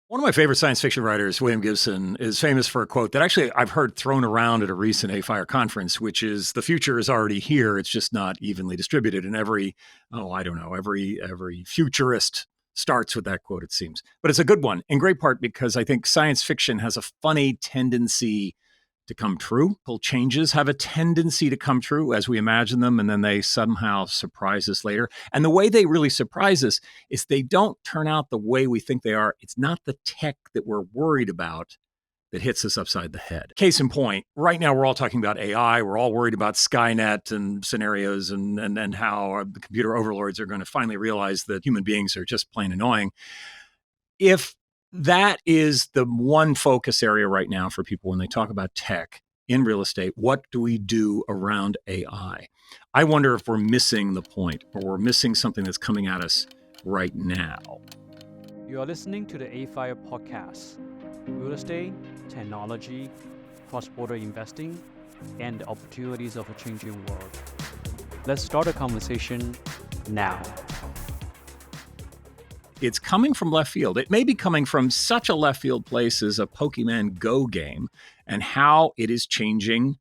One of my favorite science fiction writers, William Gibson, is famous for a quote that actually I've heard thrown around at a recent AFIRE conference, which is the future is already here. It's just not evenly distributed. And every futurist starts with that quote, it seems. But it's a good one, in great part because I think science fiction has a funny tendency to come true. Changes have a tendency to come true as we imagine them, and then they somehow surprise us later. And the way they really surprise us is they don't turn out the way we think they are. It's not the tech that we're worried about that hits us upside the head. Case in point, right now we're all talking about AI. We're all worried about Skynet and scenarios and how the computer overlords are going to finally realize that human beings are just plain annoying. If that is the one focus area right now for people when they talk about tech in real estate, what do we do around AI? I wonder if we're missing the point or we're missing something that's coming at us right now. You are listening to the AFIRE podcast, real estate, technology, cross-border investing, and the opportunities of a changing world. Let's start a conversation now. It's coming from left field. It may be coming from such a left field place as a Pokemon Go game and how it is changing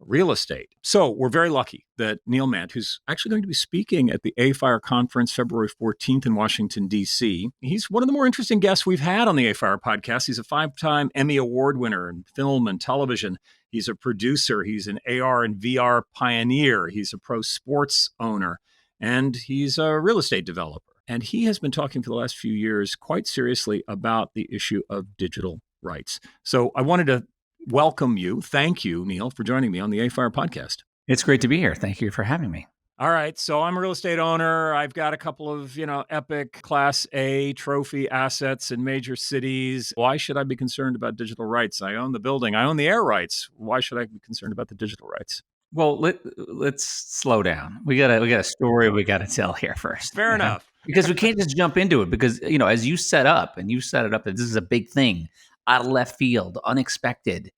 real estate. So we're very lucky that Neil Mandt, who's actually going to be speaking at the AFIRE conference February 14th in Washington, D.C., he's one of the more interesting guests we've had on the AFIRE podcast. He's a 5-time Emmy Award winner in film and television. He's a producer. He's an AR and VR pioneer. He's a pro sports owner, and he's a real estate developer. And he has been talking for the last few years quite seriously about the issue of digital rights. So I wanted to welcome you. Thank you, Neil, for joining me on the AFIRE podcast. It's great to be here. Thank you for having me. All right. So I'm a real estate owner. I've got a couple of, epic Class A trophy assets in major cities. Why should I be concerned about digital rights? I own the building. I own the air rights. Why should I be concerned about the digital rights? Well, let's slow down. We got a story we got to tell here first. Fair enough. Because we can't just jump into it because, as you set it up, that this is a big thing, out of left field, unexpected.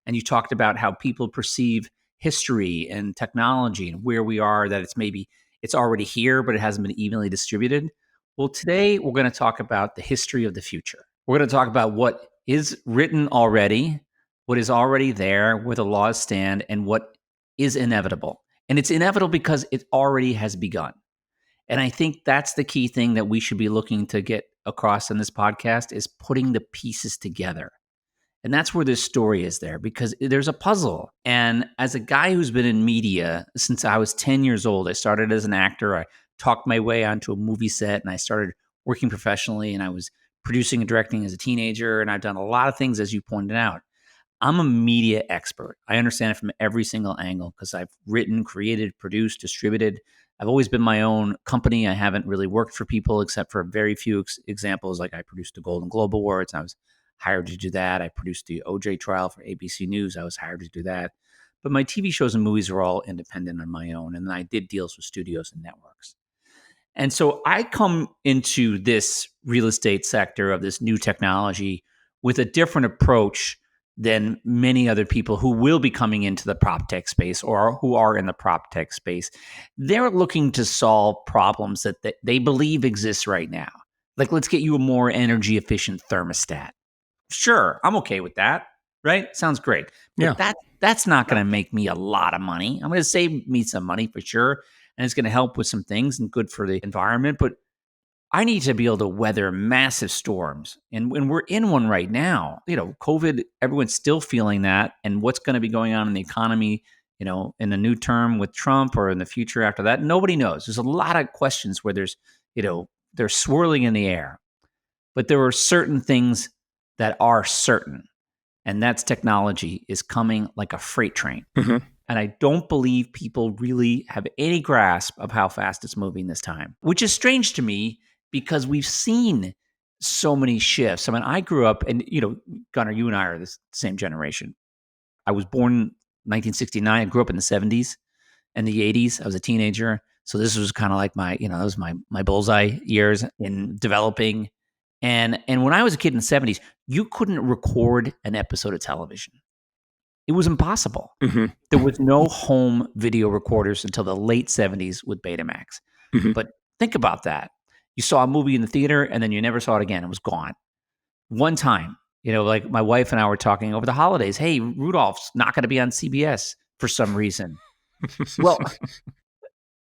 And you talked about how people perceive history and technology and where we are, that it's already here, but it hasn't been evenly distributed. Well, today we're going to talk about the history of the future. We're going to talk about what is written already, what is already there, where the laws stand, and what is inevitable. And it's inevitable because it already has begun. And I think that's the key thing that we should be looking to get across in this podcast is putting the pieces together. And that's where this story is there, because there's a puzzle. And as a guy who's been in media since I was 10 years old, I started as an actor. I talked my way onto a movie set and I started working professionally, and I was producing and directing as a teenager. And I've done a lot of things, as you pointed out. I'm a media expert. I understand it from every single angle because I've written, created, produced, distributed. I've always been my own company. I haven't really worked for people except for very few examples. Like I produced the Golden Globe Awards. I was hired to do that. I produced the OJ trial for ABC News. I was hired to do that. But my TV shows and movies are all independent on my own. And then I did deals with studios and networks. And so I come into this real estate sector of this new technology with a different approach than many other people who will be coming into the prop tech space or who are in the prop tech space. They're looking to solve problems that they believe exist right now. Like, let's get you a more energy efficient thermostat. Sure, I'm okay with that, right? Sounds great. But Yeah. that's not going to make me a lot of money. I'm going to save me some money for sure, and it's going to help with some things and good for the environment, but I need to be able to weather massive storms. And when we're in one right now, COVID, everyone's still feeling that. And what's going to be going on in the economy, in the new term with Trump or in the future after that, nobody knows. There's a lot of questions where they're swirling in the air. But there are certain things that are certain. And that's technology is coming like a freight train. Mm-hmm. And I don't believe people really have any grasp of how fast it's moving this time, which is strange to me, because we've seen so many shifts. I mean, I grew up, and, Gunnar, you and I are the same generation. I was born in 1969. I grew up in the 70s and the 80s. I was a teenager. So this was kind of like my bullseye years in developing. And when I was a kid in the 70s, you couldn't record an episode of television. It was impossible. Mm-hmm. There was no home video recorders until the late 70s with Betamax. Mm-hmm. But think about that. You saw a movie in the theater and then you never saw it again. It was gone. One time, like my wife and I were talking over the holidays. Hey, Rudolph's not going to be on CBS for some reason. Well,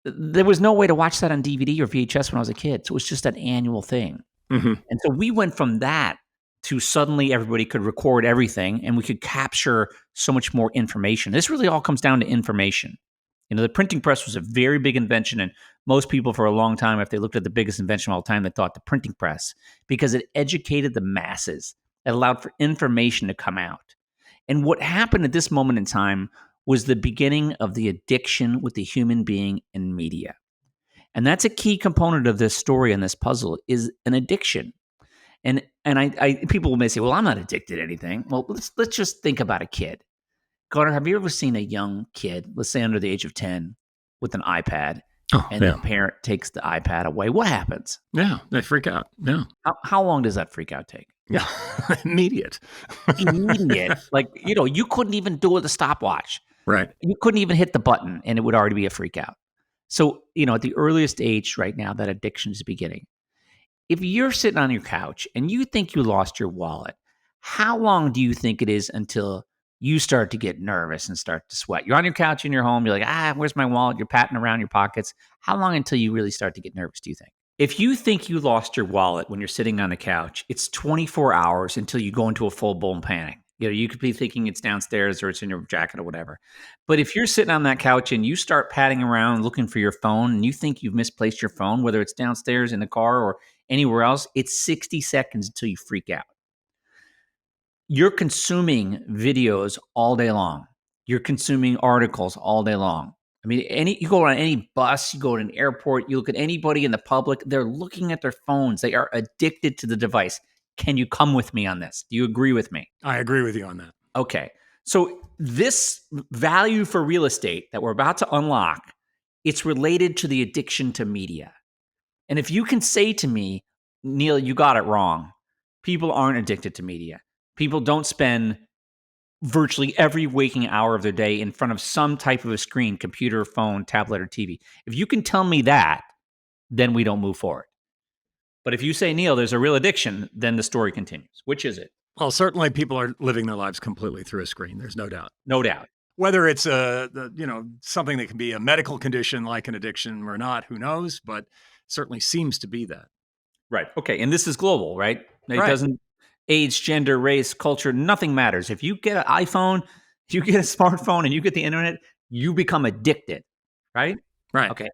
there was no way to watch that on DVD or VHS when I was a kid. So it was just an annual thing. Mhm. And so we went from that to suddenly everybody could record everything and we could capture so much more information. This really all comes down to information. The printing press was a very big invention, and most people for a long time, if they looked at the biggest invention of all time, they thought the printing press, because it educated the masses. It allowed for information to come out. And what happened at this moment in time was the beginning of the addiction with the human being in media. And that's a key component of this story and this puzzle is an addiction. And I people may say, well, I'm not addicted to anything. Well, let's just think about a kid. Gunnar, have you ever seen a young kid, let's say under the age of 10, with an iPad, Oh, and yeah. the parent takes the iPad away? What happens? Yeah, they freak out. Yeah. How long does that freak out take? Yeah. Immediate. Immediate. Like, you couldn't even do it with a stopwatch. Right. You couldn't even hit the button and it would already be a freak out. So, at the earliest age right now, that addiction is beginning. If you're sitting on your couch and you think you lost your wallet, how long do you think it is until you start to get nervous and start to sweat? You're on your couch in your home. You're like, where's my wallet? You're patting around your pockets. How long until you really start to get nervous, do you think? If you think you lost your wallet when you're sitting on the couch, it's 24 hours until you go into a full-blown panic. You could be thinking it's downstairs or it's in your jacket or whatever. But if you're sitting on that couch and you start patting around looking for your phone and you think you've misplaced your phone, whether it's downstairs in the car or anywhere else, it's 60 seconds until you freak out. You're consuming videos all day long. You're consuming articles all day long. I mean, you go on any bus, you go to an airport, you look at anybody in the public, they're looking at their phones. They are addicted to the device. Can you come with me on this? Do you agree with me? I agree with you on that. Okay. So this value for real estate that we're about to unlock, it's related to the addiction to media. And if you can say to me, Neil, you got it wrong. People aren't addicted to media. People don't spend virtually every waking hour of their day in front of some type of a screen, computer, phone, tablet, or TV. If you can tell me that, then we don't move forward. But if you say, Neil, there's a real addiction, then the story continues. Which is it? Well, certainly people are living their lives completely through a screen. There's no doubt. No doubt. Whether it's something that can be a medical condition like an addiction or not, who knows? But certainly seems to be that. Right. Okay. And this is global, right? It Right. doesn't age, gender, race, culture, nothing matters. If you get an iPhone, you get a smartphone, and you get the internet, you become addicted, right? Right. Okay.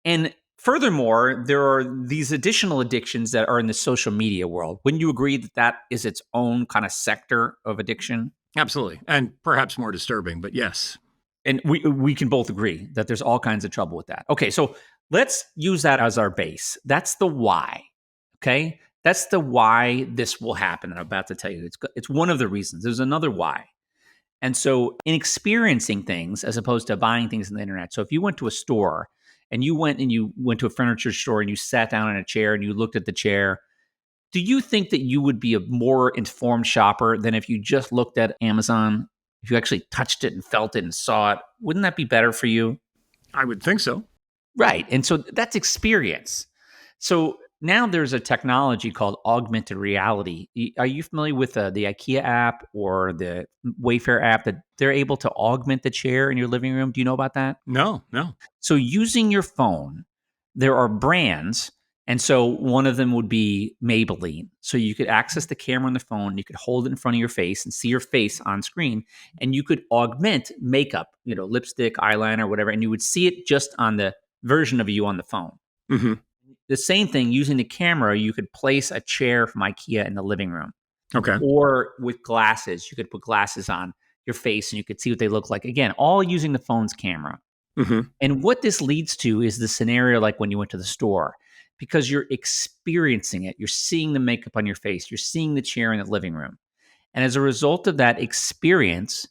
And furthermore, there are these additional addictions that are in the social media world. Wouldn't you agree that that is its own kind of sector of addiction? Absolutely. And perhaps more disturbing, but yes. And we can both agree that there's all kinds of trouble with that. Okay, so let's use that as our base. That's the why. Okay, that's the why this will happen. And I'm about to tell you, it's one of the reasons. There's another why. And so, in experiencing things as opposed to buying things on the internet. So, if you went to a store and you went to a furniture store and you sat down in a chair and you looked at the chair, do you think that you would be a more informed shopper than if you just looked at Amazon? If you actually touched it and felt it and saw it, wouldn't that be better for you? I would think so. Right. And so that's experience. So now there's a technology called augmented reality. Are you familiar with the IKEA app or the Wayfair app that they're able to augment the chair in your living room? Do you know about that? No. So using your phone, there are brands. And so one of them would be Maybelline. So you could access the camera on the phone, you could hold it in front of your face and see your face on screen, and you could augment makeup, lipstick, eyeliner, whatever, and you would see it just on the version of you on the phone. Mm-hmm. The same thing, using the camera, you could place a chair from IKEA in the living room. Okay. Or with glasses, you could put glasses on your face and you could see what they look like. Again, all using the phone's camera. Mm-hmm. And what this leads to is the scenario like when you went to the store, because you're experiencing it. You're seeing the makeup on your face. You're seeing the chair in the living room. And as a result of that experience,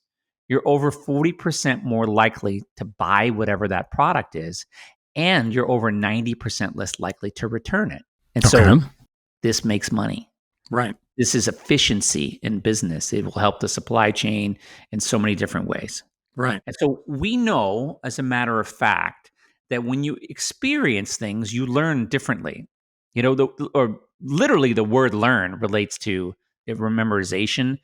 you're over 40% more likely to buy whatever that product is. And you're over 90% less likely to return it. And so this makes money. Right. This is efficiency in business. It will help the supply chain in so many different ways. Right. And so we know, as a matter of fact, that when you experience things, you learn differently. Or literally the word learn relates to memorization,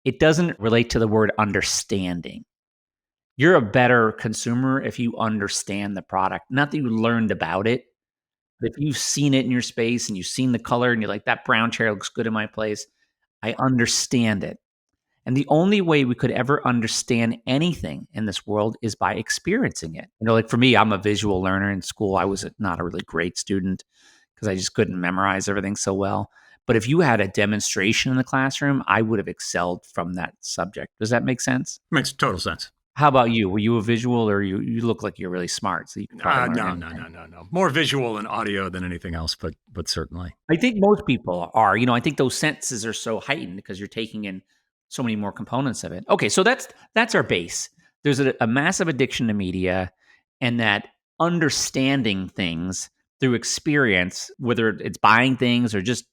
it doesn't relate to the word understanding. You're a better consumer if you understand the product, not that you learned about it, but if you've seen it in your space and you've seen the color and you're like, that brown chair looks good in my place, I understand it. And the only way we could ever understand anything in this world is by experiencing it. Like for me, I'm a visual learner in school. I was not a really great student because I just couldn't memorize everything so well. But if you had a demonstration in the classroom, I would have excelled from that subject. Does that make sense? Makes total sense. How about you? Were you a visual, or you look like you're really smart, so you can probably learn anything? No. More visual and audio than anything else, but certainly. I think most people are. I think those senses are so heightened because you're taking in so many more components of it. Okay, so that's our base. There's a massive addiction to media, and that understanding things through experience, whether it's buying things or just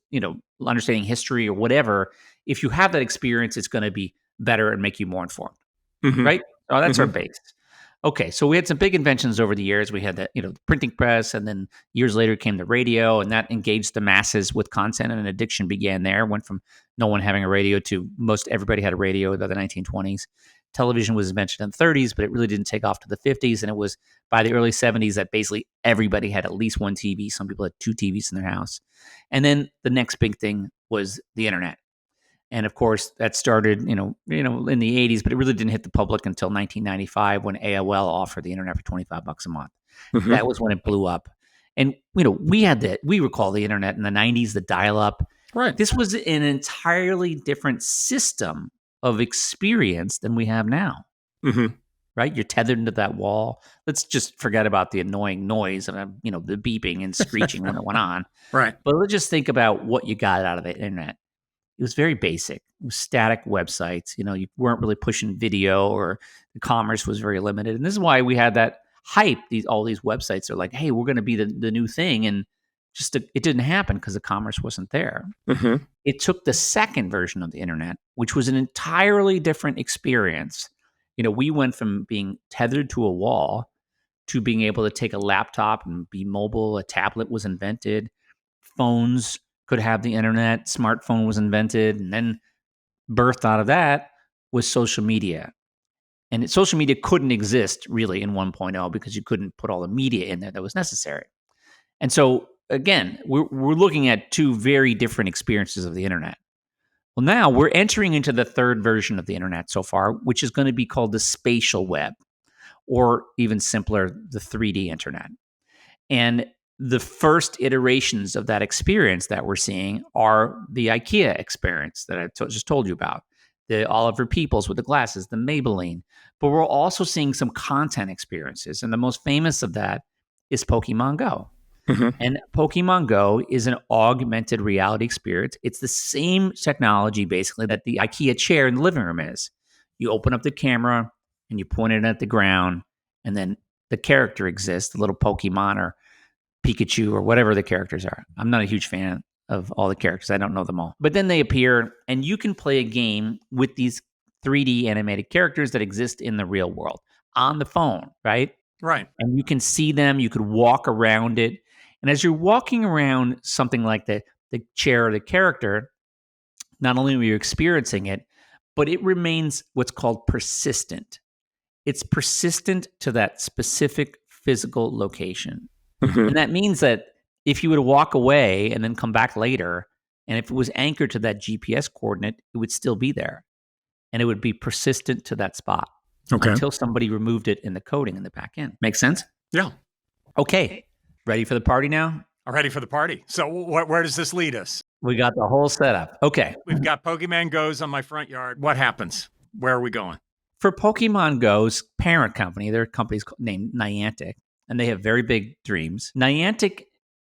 understanding history or whatever. If you have that experience, it's going to be better and make you more informed, right? Oh, that's our base. Okay, so we had some big inventions over the years. We had the printing press, and then years later came the radio, and that engaged the masses with content, and an addiction began there. Went from no one having a radio to most everybody had a radio by the 1920s. Television was invented in the 30s, but it really didn't take off to the 50s, and it was by the early 70s that basically everybody had at least one TV. Some people had two TVs in their house. And then the next big thing was the internet. And of course, that started, in the 80s, but it really didn't hit the public until 1995 when AOL offered the internet for $25 a month. That was when it blew up. And, we recall the internet in the 90s, the dial-up. Right. This was an entirely different system of experience than we have now. Right? You're tethered into that wall. Let's just forget about the annoying noise of, the beeping and screeching when it went on. Right. But let's just think about what you got out of the internet. It was very basic. It was static websites. You weren't really pushing video, or the commerce was very limited. And this is why we had that hype. All these websites are like, hey, we're going to be the new thing. And it didn't happen because the commerce wasn't there. It took the second version of the internet, which was an entirely different experience. We went from being tethered to a wall to being able to take a laptop and be mobile. A tablet was invented. Phones could have the internet. Smartphone was invented, and then birthed out of that was social media. And social media couldn't exist really in 1.0 because you couldn't put all the media in there that was necessary. And so again, we're looking at two very different experiences of the internet. Well, now we're entering into the third version of the internet so far, which is going to be called the spatial web, or even simpler, the 3D internet. And the first iterations of that experience that we're seeing are the IKEA experience that I just told you about, the Oliver Peoples with the glasses, the Maybelline. But we're also seeing some content experiences. And the most famous of that is Pokemon Go. And Pokemon Go is an augmented reality experience. It's the same technology, basically, that the IKEA chair in the living room is. You open up the camera and you point it at the ground, and then the character exists, the little Pokemon or Pikachu or whatever the characters are. I'm not a huge fan of all the characters. I don't know them all. But then they appear, and you can play a game with these 3D animated characters that exist in the real world on the phone, right? Right. And you can see them. You could walk around it. And as you're walking around something like the chair or the character, not only are you experiencing it, but it remains what's called persistent. It's persistent to that specific physical location. And that means that if you were to walk away and then come back later, and if it was anchored to that GPS coordinate, it would still be there. And it would be persistent to that spot until somebody removed it in the coding in the back end. Make sense? Yeah. Okay. Ready for the party now? I'm ready for the party. So where does this lead us? We got the whole setup. Okay. We've got Pokemon Go's on my front yard. What happens? Where are we going? For Pokemon Go's parent company, their company's named Niantic, and they have very big dreams. Niantic,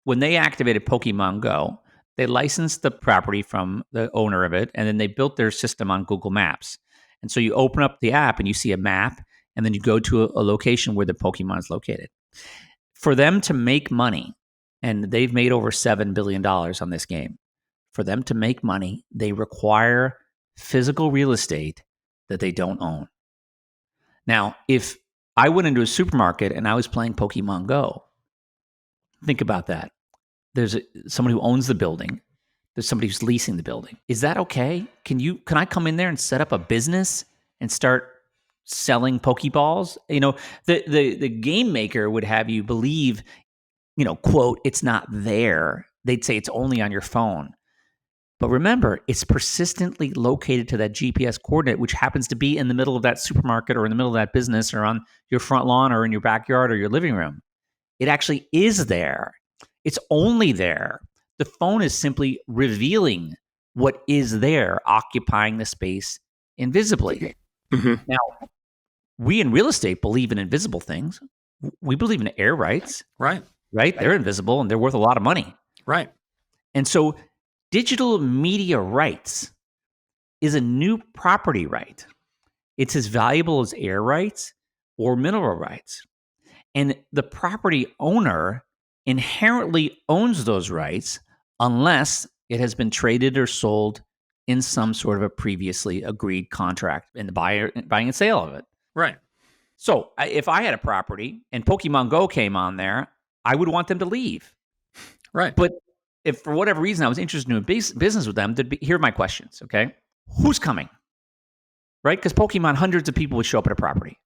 when they activated Pokemon Go, they licensed the property from the owner of it, and then they built their system on Google Maps. And so you open up the app and you see a map, and then you go to a location where the Pokemon is located. For them to make money, and they've made over $7 billion on this game, for them to make money, they require physical real estate that they don't own. Now, if I went into a supermarket and I was playing Pokemon Go, think about that. There's someone who owns the building. There's somebody who's leasing the building. Is that okay? Can I come in there and set up a business and start selling Pokeballs? The game maker would have you believe, quote, it's not there. They'd say it's only on your phone. But remember, it's persistently located to that GPS coordinate, which happens to be in the middle of that supermarket or in the middle of that business or on your front lawn or in your backyard or your living room. It actually is there. It's only there. The phone is simply revealing what is there, occupying the space invisibly. Mm-hmm. Now, we in real estate believe in invisible things. We believe in air rights, Right. right? They're invisible and they're worth a lot of money. Right. And so digital media rights is a new property right. It's as valuable as air rights or mineral rights. And the property owner inherently owns those rights unless it has been traded or sold in some sort of a previously agreed contract in the buying and sale of it. Right. So if I had a property and Pokemon Go came on there, I would want them to leave. Right. But if for whatever reason I was interested in doing business with them, here are my questions, okay? Who's coming? Right? Because Pokemon, hundreds of people would show up at a property.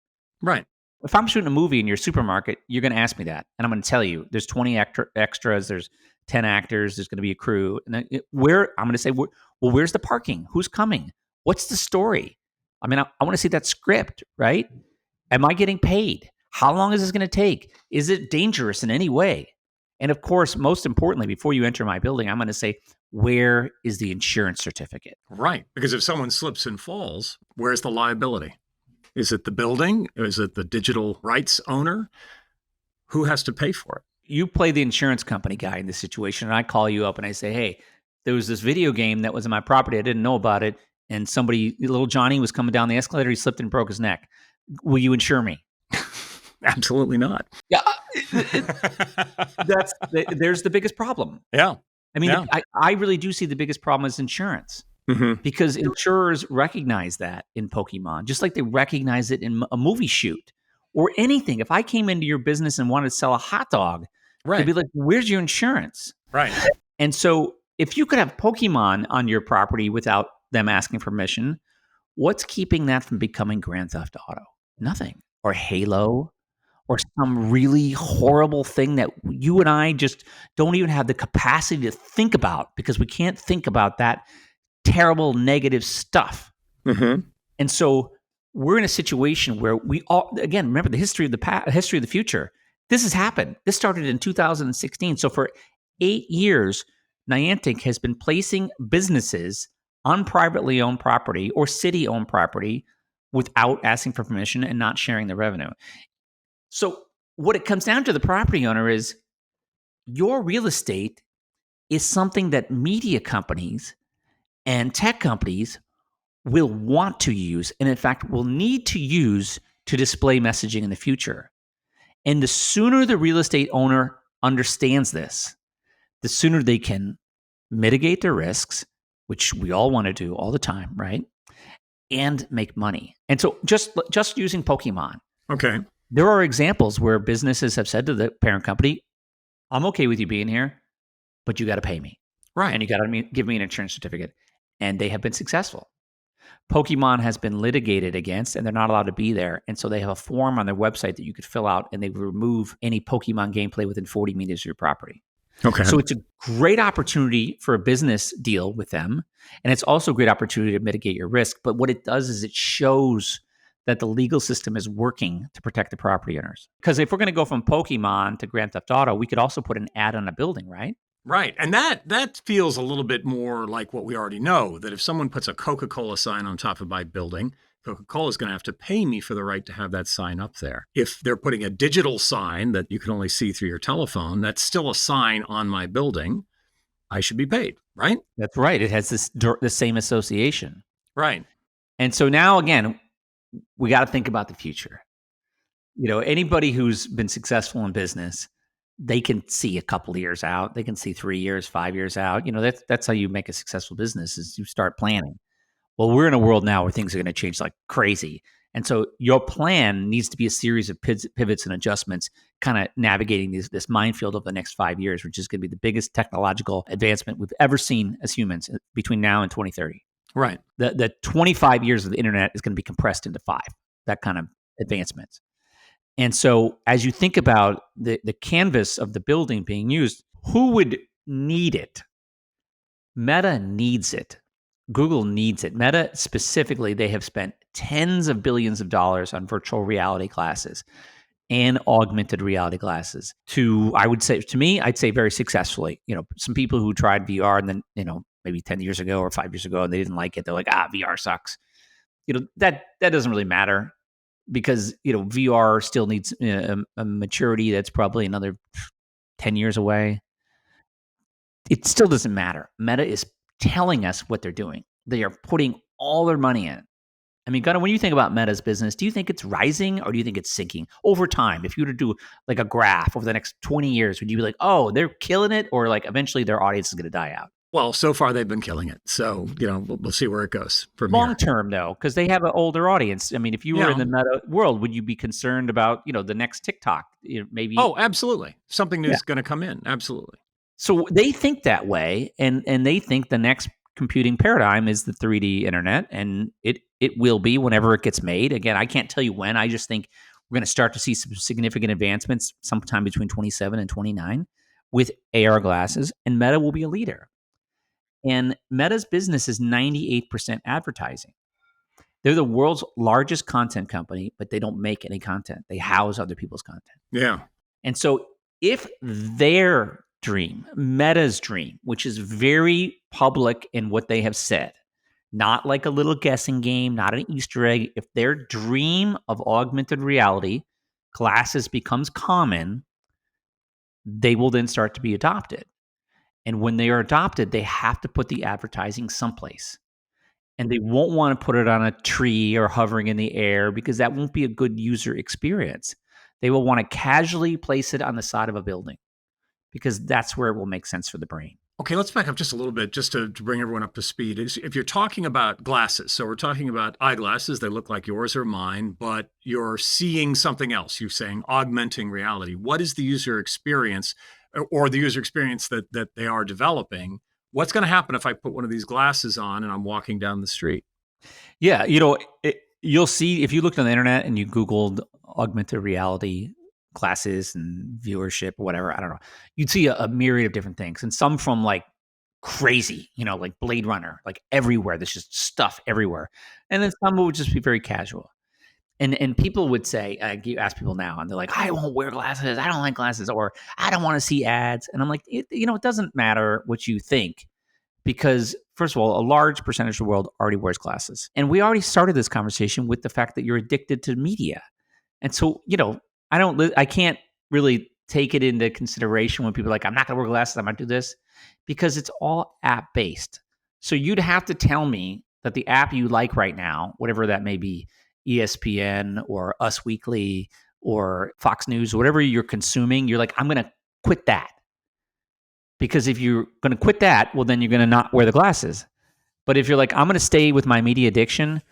Right. If I'm shooting a movie in your supermarket, you're going to ask me that. And I'm going to tell you, there's 20 extras, there's 10 actors, there's going to be a crew. And then I'm going to say, well, where's the parking? Who's coming? What's the story? I mean, I want to see that script, right? Am I getting paid? How long is this going to take? Is it dangerous in any way? And of course, most importantly, before you enter my building, I'm going to say, where is the insurance certificate? Right. Because if someone slips and falls, where's the liability? Is it the building? Is it the digital rights owner? Who has to pay for it? You play the insurance company guy in this situation, and I call you up and I say, hey, there was this video game that was in my property. I didn't know about it. And little Johnny was coming down the escalator. He slipped and broke his neck. Will you insure me? Absolutely not. Yeah. There's the biggest problem. Yeah. I mean, Yeah. I really do see the biggest problem as insurance. Mm-hmm. Because insurers recognize that in Pokemon, just like they recognize it in a movie shoot or anything. If I came into your business and wanted to sell a hot dog, Right. they'd be like, where's your insurance? Right. And so if you could have Pokemon on your property without them asking permission, what's keeping that from becoming Grand Theft Auto? Nothing. Or Halo, or some really horrible thing that you and I just don't even have the capacity to think about because we can't think about that terrible negative stuff. Mm-hmm. And so we're in a situation where we all, again, remember the history of the past, history of the future. This has happened. This started in 2016. So for 8 years, Niantic has been placing businesses on privately owned property or city-owned property without asking for permission and not sharing the revenue. So what it comes down to the property owner is your real estate is something that media companies and tech companies will want to use, and in fact, will need to use to display messaging in the future. And the sooner the real estate owner understands this, the sooner they can mitigate their risks, which we all want to do all the time, right? And make money. And so just using Pokemon, Okay. there are examples where businesses have said to the parent company, I'm okay with you being here, but you got to pay me. Right. And you got to give me an insurance certificate. And they have been successful. Pokemon has been litigated against, and they're not allowed to be there. And so they have a form on their website that you could fill out, and they remove any Pokemon gameplay within 40 meters of your property. Okay. So it's a great opportunity for a business deal with them. And it's also a great opportunity to mitigate your risk. But what it does is it shows that the legal system is working to protect the property owners. Because if we're going to go from Pokemon to Grand Theft Auto, we could also put an ad on a building, right? Right. And that feels a little bit more like what we already know, that if someone puts a Coca-Cola sign on top of my building, Coca-Cola is going to have to pay me for the right to have that sign up there. If they're putting a digital sign that you can only see through your telephone, that's still a sign on my building. I should be paid, right? That's right. It has the same association. Right. And so now, again, we got to think about the future. Anybody who's been successful in business, they can see a couple of years out. They can see 3 years, 5 years out. That's how you make a successful business is you start planning. Well, we're in a world now where things are going to change like crazy. And so your plan needs to be a series of pivots and adjustments, kind of navigating this minefield of the next 5 years, which is going to be the biggest technological advancement we've ever seen as humans between now and 2030. Right. The 25 years of the internet is going to be compressed into 5, that kind of advancements. And so as you think about the canvas of the building being used, who would need it? Meta needs it. Google needs it. Meta specifically, they have spent tens of billions of dollars on virtual reality glasses and augmented reality glasses I'd say very successfully. Some people who tried VR and then, maybe 10 years ago or 5 years ago, and they didn't like it. They're like, VR sucks. That doesn't really matter because, VR still needs a maturity that's probably another 10 years away. It still doesn't matter. Meta is telling us what they're doing. They are putting all their money in. I mean, Gunnar, when you think about Meta's business, do you think it's rising or do you think it's sinking over time? If you were to do like a graph over the next 20 years, would you be like, oh, they're killing it? Or like eventually their audience is going to die out? Well, so far they've been killing it. So, we'll see where it goes from Long here. term, though, because they have an older audience. I mean, if you were in the Meta world, would you be concerned about, the next TikTok? Maybe. Oh, absolutely. Something new is going to come in. Absolutely. So they think that way, and they think the next computing paradigm is the 3D internet, and it will be whenever it gets made. Again, I can't tell you when. I just think we're going to start to see some significant advancements sometime between 27 and 29 with AR glasses, and Meta will be a leader. And Meta's business is 98% advertising. They're the world's largest content company, but they don't make any content. They house other people's content. Yeah. And so if their dream, Meta's dream, which is very public in what they have said, not like a little guessing game, not an Easter egg, if their dream of augmented reality glasses becomes common, they will then start to be adopted. And when they are adopted, they have to put the advertising someplace. And they won't want to put it on a tree or hovering in the air because that won't be a good user experience. They will want to casually place it on the side of a building because that's where it will make sense for the brain. Okay, let's back up just a little bit just to bring everyone up to speed. If you're talking about glasses, so we're talking about eyeglasses, they look like yours or mine, but you're seeing something else. You're saying augmenting reality. What is the user experience or the user experience that they are developing? What's going to happen if I put one of these glasses on and I'm walking down the street? Yeah, you'll see if you looked on the internet and you Googled augmented reality classes and viewership or whatever, I don't know, you'd see a myriad of different things. And some from like crazy, like Blade Runner, like everywhere. There's just stuff everywhere. And then some would just be very casual. And people would say, you ask people now, and they're like, I won't wear glasses. I don't like glasses, or I don't want to see ads. And I'm like, it doesn't matter what you think, because first of all, a large percentage of the world already wears glasses. And we already started this conversation with the fact that you're addicted to media. And so, I can't really take it into consideration when people are like, I'm not going to wear glasses, I'm going to do this, because it's all app-based. So you'd have to tell me that the app you like right now, whatever that may be, ESPN or Us Weekly or Fox News, whatever you're consuming, you're like, I'm going to quit that. Because if you're going to quit that, well, then you're going to not wear the glasses. But if you're like, I'm going to stay with my media addiction,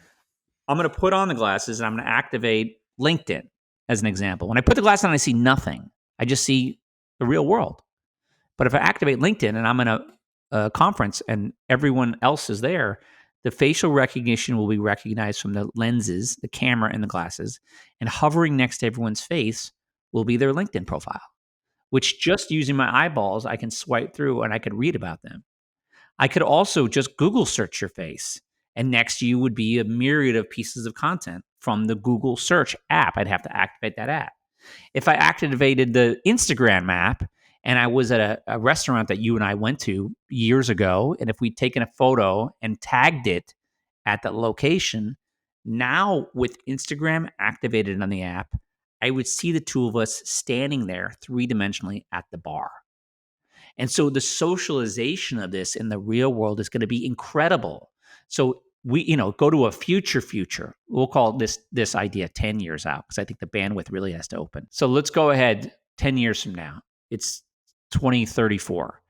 I'm going to put on the glasses and I'm going to activate LinkedIn as an example. When I put the glasses on, I see nothing. I just see the real world. But if I activate LinkedIn and I'm in a conference and everyone else is there, the facial recognition will be recognized from the lenses, the camera in the glasses, and hovering next to everyone's face will be their LinkedIn profile, which just using my eyeballs, I can swipe through and I could read about them. I could also just Google search your face, and next to you would be a myriad of pieces of content from the Google search app. I'd have to activate that app. If I activated the Instagram app and I was at a restaurant that you and I went to years ago, and if we'd taken a photo and tagged it at the location, now with Instagram activated on the app, I would see the two of us standing there three-dimensionally at the bar. And so the socialization of this in the real world is going to be incredible. So we, go to a future. We'll call this idea 10 years out, because I think the bandwidth really has to open. So let's go ahead 10 years from now. It's 2034,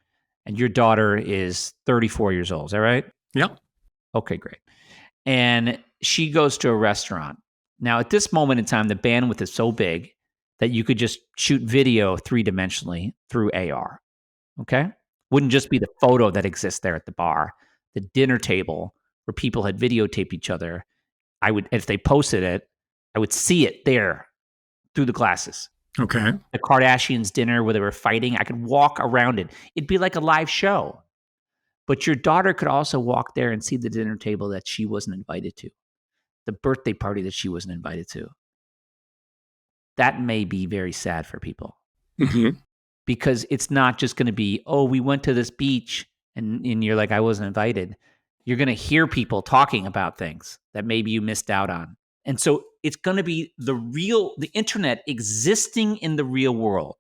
and your daughter is 34 years old. Is that right? Yep. Okay, great. And she goes to a restaurant Now, at this moment in time, the bandwidth is so big that you could just shoot video 3-dimensionally through AR. Okay? Wouldn't just be the photo that exists there at the bar, the dinner table where people had videotaped each other. I would, if they posted it, I would see it there through the glasses. Okay. The Kardashians' dinner where they were fighting, I could walk around it. It'd be like a live show. But your daughter could also walk there and see the dinner table that she wasn't invited to, the birthday party that she wasn't invited to. That may be very sad for people because it's not just going to be, oh, we went to this beach and you're like, I wasn't invited. You're going to hear people talking about things that maybe you missed out on. And so it's going to be the internet existing in the real world.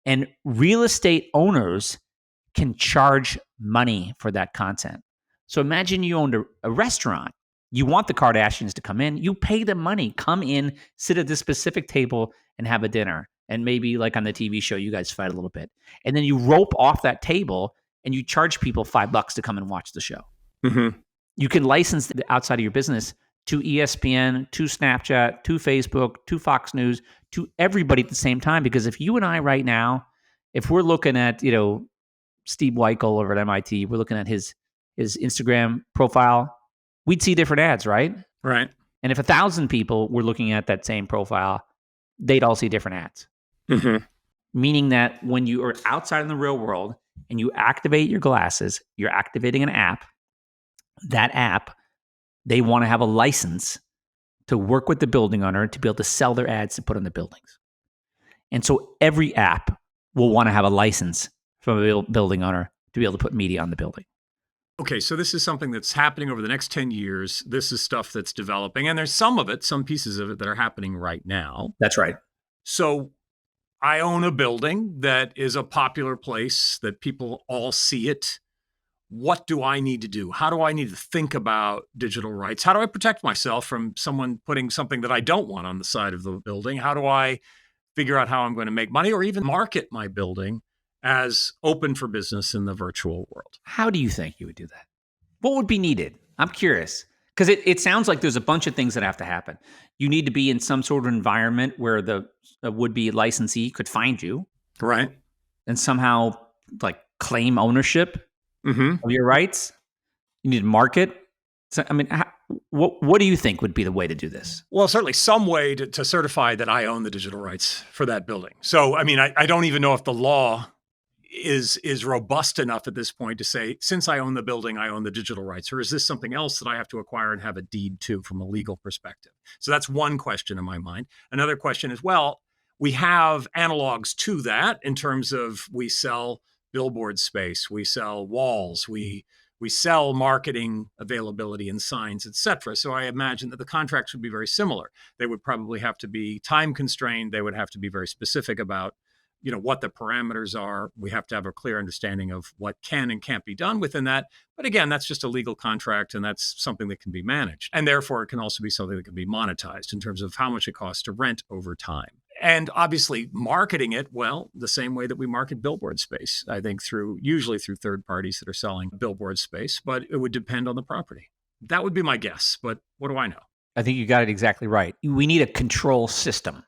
And real estate owners can charge money for that content. So imagine you owned a restaurant. You want the Kardashians to come in. You pay them money. Come in, sit at this specific table and have a dinner. And maybe like on the TV show, you guys fight a little bit. And then you rope off that table and you charge people $5 to come and watch the show. You can license the outside of your business to ESPN, to Snapchat, to Facebook, to Fox News, to everybody at the same time. Because if you and I right now, if we're looking at, Steve Weichel over at MIT, we're looking at his Instagram profile, we'd see different ads, right? Right. And if 1,000 people were looking at that same profile, they'd all see different ads. Meaning that when you are outside in the real world and you activate your glasses, you're activating an app. That app, they want to have a license to work with the building owner to be able to sell their ads to put on the buildings. And so every app will want to have a license from a building owner to be able to put media on the building. Okay, so this is something that's happening over the next 10 years. This is stuff that's developing, and there's some pieces of it that are happening right now. That's right. So I own a building that is a popular place that people all see it. What do I need to do? How do I need to think about digital rights? How do I protect myself from someone putting something that I don't want on the side of the building? How do I figure out how I'm going to make money or even market my building as open for business in the virtual world? How do you think you would do that? What would be needed? I'm curious. Because it sounds like there's a bunch of things that have to happen. You need to be in some sort of environment where the would-be licensee could find you. Right. And somehow like claim ownership of your rights. You need to market. So, I mean, what do you think would be the way to do this? Well, certainly some way to certify that I own the digital rights for that building. So, I mean, I don't even know if the law is robust enough at this point to say, since I own the building, I own the digital rights, or is this something else that I have to acquire and have a deed to from a legal perspective? So that's one question in my mind. Another question is, well, we have analogs to that in terms of we sell billboard space, we sell walls, we sell marketing availability and signs, et cetera. So I imagine that the contracts would be very similar. They would probably have to be time constrained. They would have to be very specific about what the parameters are. We have to have a clear understanding of what can and can't be done within that. But again, that's just a legal contract, and that's something that can be managed. And therefore, it can also be something that can be monetized in terms of how much it costs to rent over time. And obviously, marketing it, well, the same way that we market billboard space, I think usually through third parties that are selling billboard space, but it would depend on the property. That would be my guess, but what do I know? I think you got it exactly right. We need a control system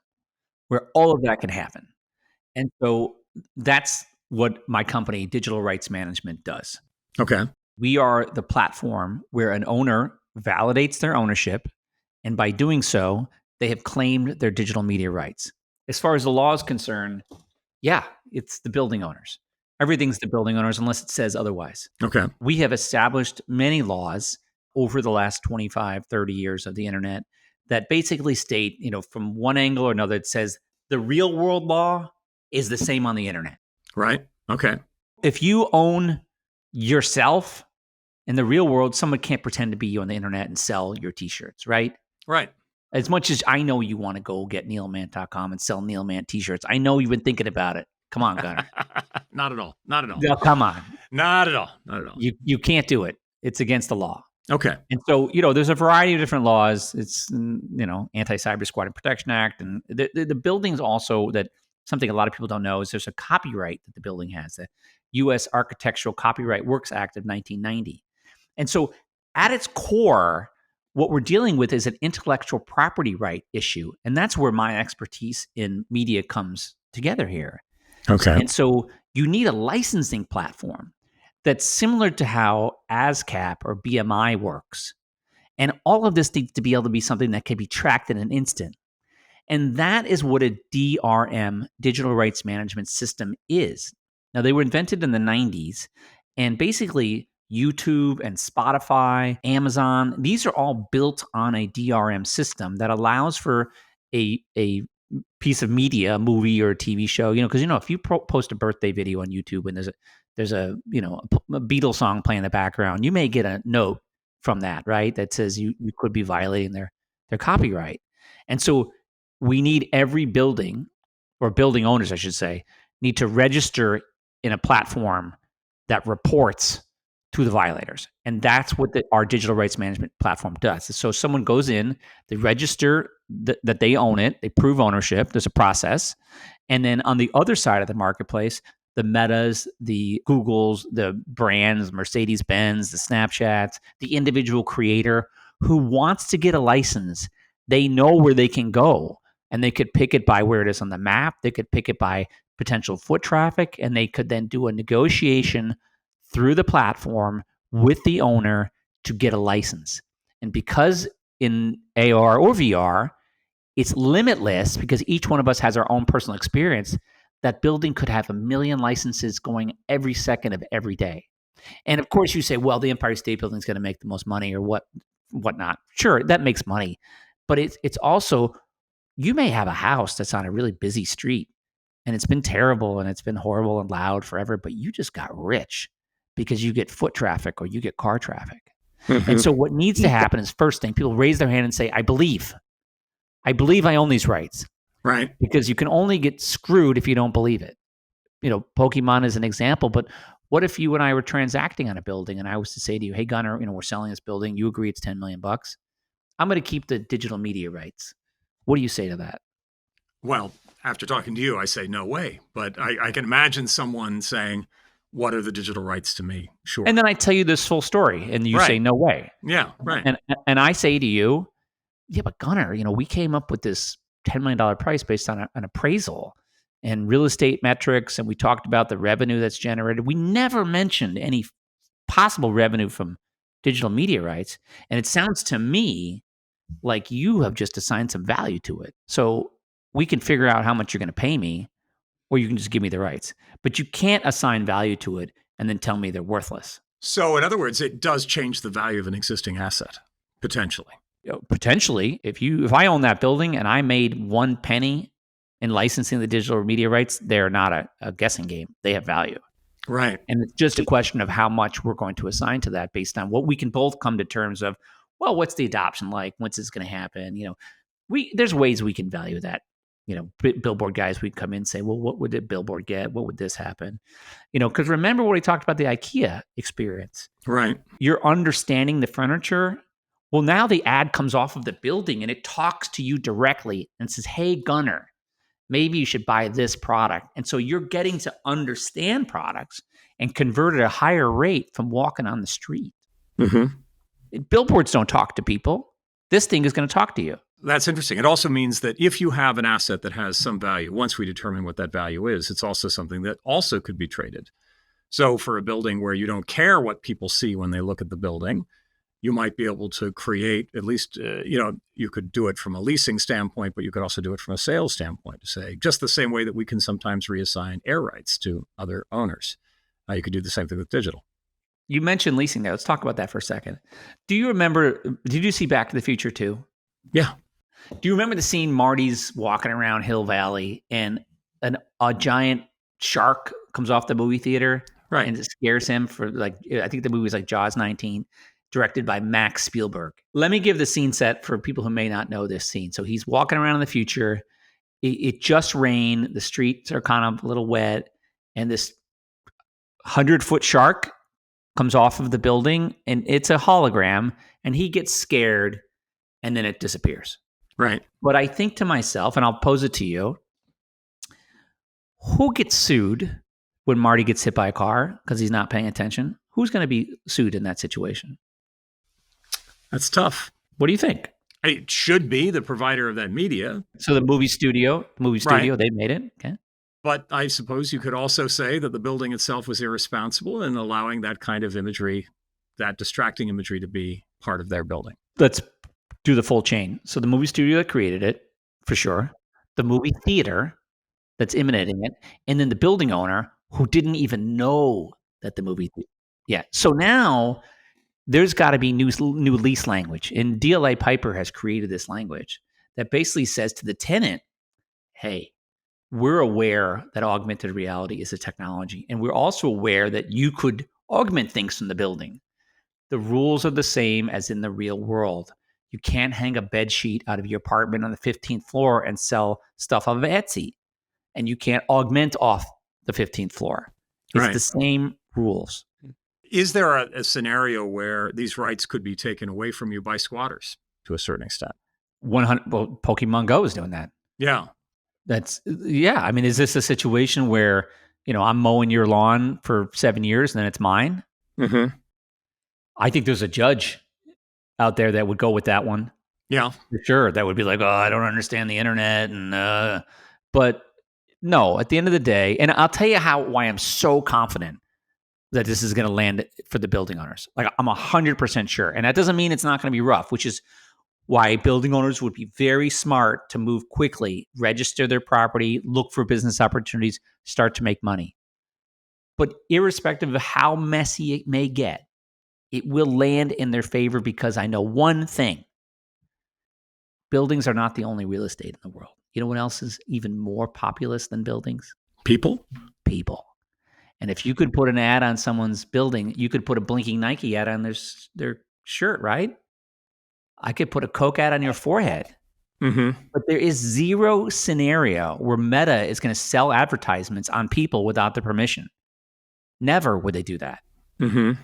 where all of that can happen. And so that's what my company, Digital Rights Management, does. Okay. We are the platform where an owner validates their ownership, and by doing so, they have claimed their digital media rights. As far as the law is concerned, yeah, it's the building owners. Everything's the building owners unless it says otherwise. Okay. We have established many laws over the last 25, 30 years of the internet that basically state, from one angle or another, it says the real world law is the same on the internet. Right. Okay. If you own yourself in the real world, someone can't pretend to be you on the internet and sell your t-shirts, right? Right. As much as I know you want to go get neilmandt.com and sell Neil Mandt t-shirts, I know you've been thinking about it. Come on, Gunnar. Not at all. Not at all. No, come on. Not at all. Not at all. You can't do it. It's against the law. Okay. And so, there's a variety of different laws. It's, Anti-Cyber Squatting Protection Act. And the buildings also, that something a lot of people don't know, is there's a copyright that the building has, the U.S. Architectural Copyright Works Act of 1990. And so at its core, what we're dealing with is an intellectual property right issue. And that's where my expertise in media comes together here. Okay. And so you need a licensing platform that's similar to how ASCAP or BMI works. And all of this needs to be able to be something that can be tracked in an instant. And that is what a DRM, digital rights management system, is. Now, they were invented in the 90s, and basically YouTube and Spotify, Amazon, these are all built on a DRM system that allows for a piece of media, a movie or a TV show, because if you post a birthday video on YouTube and there's a Beatles song playing in the background, you may get a note from that, right? That says you could be violating their copyright. And so we need every building, or building owners, I should say, need to register in a platform that reports to the violators. And that's what our digital rights management platform does. So someone goes in, they register that they own it, they prove ownership, there's a process. And then on the other side of the marketplace, the Metas, the Googles, the brands, Mercedes-Benz, the Snapchats, the individual creator who wants to get a license, they know where they can go. And they could pick it by where it is on the map. They could pick it by potential foot traffic, and they could then do a negotiation through the platform with the owner to get a license. And because in AR or VR, it's limitless because each one of us has our own personal experience, that building could have 1 million licenses going every second of every day. And of course, you say, well, the Empire State Building is going to make the most money or whatnot. Sure, that makes money. But it's also, you may have a house that's on a really busy street and it's been terrible and it's been horrible and loud forever, but you just got rich because you get foot traffic or you get car traffic. Mm-hmm. And so what needs to happen is, first thing, people raise their hand and say, I believe I own these rights. Right. Because you can only get screwed if you don't believe it. Pokemon is an example, but what if you and I were transacting on a building and I was to say to you, hey, Gunnar, we're selling this building. You agree it's $10 million. I'm going to keep the digital media rights. What do you say to that? Well, after talking to you, I say no way. But I can imagine someone saying, what are the digital rights to me? Sure. And then I tell you this full story and you say no way. Yeah, right. And I say to you, yeah, but Gunnar, we came up with this $10 million price based on an appraisal and real estate metrics. And we talked about the revenue that's generated. We never mentioned any possible revenue from digital media rights. And it sounds to me like you have just assigned some value to it. So we can figure out how much you're going to pay me, or you can just give me the rights. But you can't assign value to it and then tell me they're worthless. So in other words, it does change the value of an existing asset, potentially. Potentially, if I own that building and I made 1 penny in licensing the digital media rights, they're not a guessing game. They have value. Right. And it's just a question of how much we're going to assign to that based on what we can both come to terms of. Well, what's the adoption like? When's this going to happen? There's ways we can value that. Billboard guys, we'd come in and say, well, what would a billboard get? What would this happen? Because remember what we talked about the IKEA experience. Right. You're understanding the furniture. Well, now the ad comes off of the building and it talks to you directly and says, hey, Gunnar, maybe you should buy this product. And so you're getting to understand products and convert at a higher rate from walking on the street. Mm-hmm. Billboards don't talk to people. This thing is going to talk to you. That's interesting. It also means that if you have an asset that has some value, once we determine what that value is, it's also something that also could be traded. So for a building where you don't care what people see when they look at the building, you might be able to create, at least, you could do it from a leasing standpoint, but you could also do it from a sales standpoint to say, just the same way that we can sometimes reassign air rights to other owners. You could do the same thing with digital. You mentioned leasing there. Let's talk about that for a second. Do you remember, did you see Back to the Future 2? Yeah. Do you remember the scene Marty's walking around Hill Valley and a giant shark comes off the movie theater? Right. And it scares him for I think the movie was like Jaws 19, directed by Max Spielberg. Let me give the scene set for people who may not know this scene. So he's walking around in the future. It just rained. The streets are kind of a little wet. And this 100-foot shark comes off of the building and it's a hologram and he gets scared and then it disappears. Right. But I think to myself, and I'll pose it to you, who gets sued when Marty gets hit by a car because he's not paying attention? Who's going to be sued in that situation? That's tough. What do you think? It should be the provider of that media. So the movie studio, Right. they made it. Okay. But I suppose you could also say that the building itself was irresponsible in allowing that kind of imagery, that distracting imagery, to be part of their building. Let's do the full chain. So the movie studio that created it, for sure. The movie theater that's emanating it, and then the building owner who didn't even know that the movie. Yeah. So now there's got to be new lease language, and DLA Piper has created this language that basically says to the tenant, "Hey, we're aware that augmented reality is a technology, and we're also aware that you could augment things from the building. The rules are the same as in the real world. You can't hang a bed sheet out of your apartment on the 15th floor and sell stuff off of Etsy, and you can't augment off the 15th floor. It's Right. the same rules." Is there a scenario where these rights could be taken away from you by squatters to a certain extent? 100. Well, Pokemon Go is doing that. Yeah. That's yeah. I mean, is this a situation where I'm mowing your lawn for 7 years and then it's mine? Mm-hmm. I think there's a judge out there that would go with that one Yeah. for sure. That would be like, oh, I don't understand the internet, and but no. At the end of the day, and I'll tell you why I'm so confident that this is going to land for the building owners. Like I'm 100% sure, and that doesn't mean it's not going to be rough, which is why building owners would be very smart to move quickly, register their property, look for business opportunities, start to make money. But irrespective of how messy it may get, it will land in their favor because I know one thing. Buildings are not the only real estate in the world. You know what else is even more populous than buildings? People? People. And if you could put an ad on someone's building, you could put a blinking Nike ad on their shirt, right? I could put a Coke ad on your forehead. Mm-hmm. But there is zero scenario where Meta is going to sell advertisements on people without their permission. Never would they do that. Mm-hmm.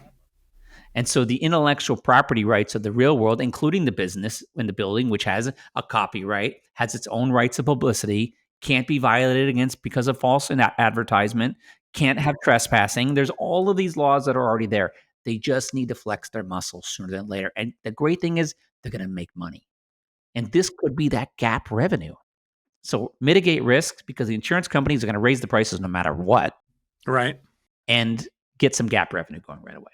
And so the intellectual property rights of the real world, including the business in the building, which has a copyright, has its own rights of publicity, can't be violated against because of false advertisement, can't have trespassing. There's all of these laws that are already there. They just need to flex their muscles sooner than later. And the great thing is they're going to make money. And this could be that gap revenue. So mitigate risks because the insurance companies are going to raise the prices no matter what. Right. And get some gap revenue going right away.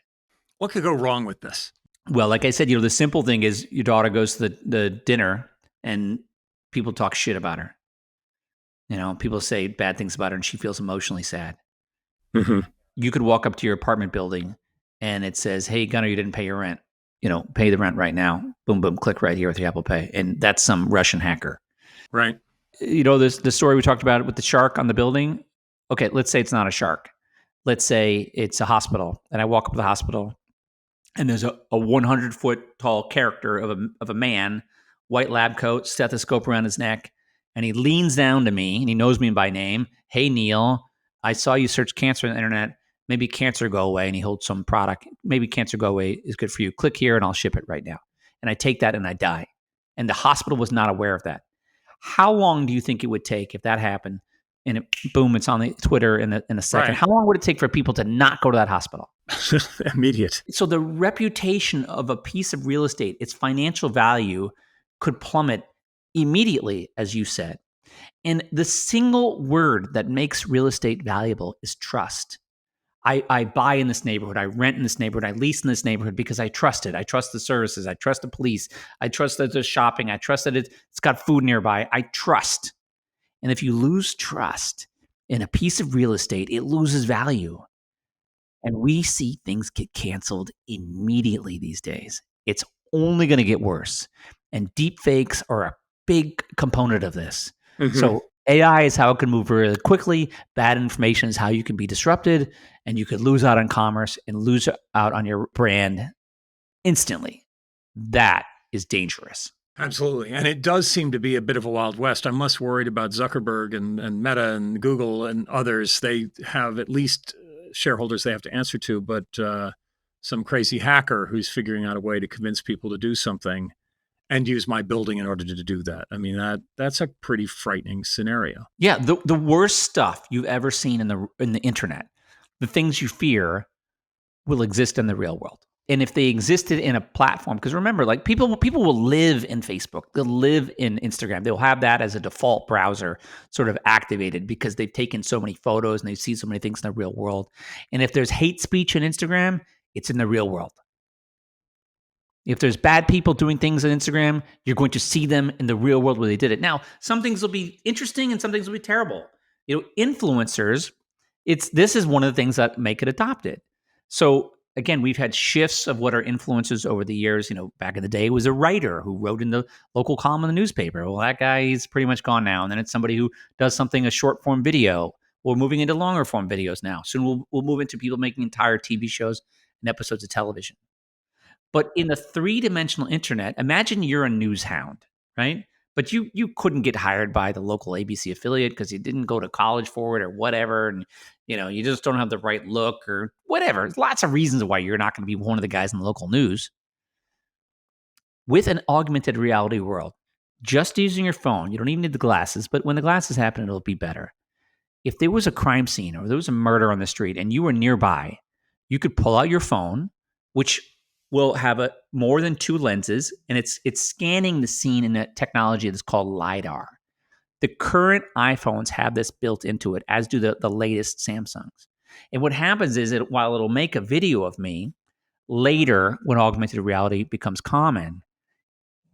What could go wrong with this? Well, like I said, the simple thing is your daughter goes to the dinner and people talk shit about her. People say bad things about her and she feels emotionally sad. Mm-hmm. You could walk up to your apartment building and it says, "Hey, Gunnar, you didn't pay your rent. Pay the rent right now. Boom, boom, click right here with your Apple Pay." And that's some Russian hacker. Right. The story we talked about with the shark on the building. Okay, let's say it's not a shark. Let's say it's a hospital and I walk up to the hospital and there's a 100-foot tall character of a man, white lab coat, stethoscope around his neck, and he leans down to me and he knows me by name. "Hey, Neil, I saw you search cancer on the internet. Maybe cancer go away." And he holds some product. "Maybe cancer go away is good for you. Click here and I'll ship it right now." And I take that and I die. And the hospital was not aware of that. How long do you think it would take if that happened? And boom, it's on the Twitter in a second. Right. How long would it take for people to not go to that hospital? Immediate. So the reputation of a piece of real estate, its financial value could plummet immediately, as you said. And the single word that makes real estate valuable is trust. I buy in this neighborhood. I rent in this neighborhood. I lease in this neighborhood because I trust it. I trust the services. I trust the police. I trust that there's shopping. I trust that it's got food nearby. I trust. And if you lose trust in a piece of real estate, it loses value. And we see things get canceled immediately these days. It's only going to get worse. And deep fakes are a big component of this. Mm-hmm. So AI is how it can move really quickly. Bad information is how you can be disrupted. And you could lose out on commerce and lose out on your brand instantly. That is dangerous. Absolutely. And it does seem to be a bit of a Wild West. I'm less worried about Zuckerberg and Meta and Google and others. They have at least shareholders they have to answer to, but some crazy hacker who's figuring out a way to convince people to do something and use my building in order to do that. I mean, that's a pretty frightening scenario. Yeah, the worst stuff you've ever seen in the internet, the things you fear will exist in the real world. And if they existed in a platform, because remember, like people will live in Facebook, they'll live in Instagram, they'll have that as a default browser sort of activated because they've taken so many photos and they see so many things in the real world. And if there's hate speech on Instagram, it's in the real world. If there's bad people doing things on Instagram, you're going to see them in the real world where they did it. Now, some things will be interesting and some things will be terrible. Influencers, this is one of the things that make it adopted. So again, we've had shifts of what are influencers over the years. Back in the day, it was a writer who wrote in the local column in the newspaper. Well, that guy, he's pretty much gone now. And then it's somebody who does something, a short form video. We're moving into longer form videos now. Soon we'll move into people making entire TV shows and episodes of television. But in the three-dimensional internet, imagine you're a news hound, right? But you couldn't get hired by the local ABC affiliate because you didn't go to college for it or whatever, and you just don't have the right look or whatever. There's lots of reasons why you're not going to be one of the guys in the local news. With an augmented reality world, just using your phone, you don't even need the glasses, but when the glasses happen, it'll be better. If there was a crime scene or there was a murder on the street and you were nearby, you could pull out your phone, which will have more than two lenses, and it's scanning the scene in a technology that's called LiDAR. The current iPhones have this built into it, as do the latest Samsungs. And what happens is that while it'll make a video of me, later when augmented reality becomes common,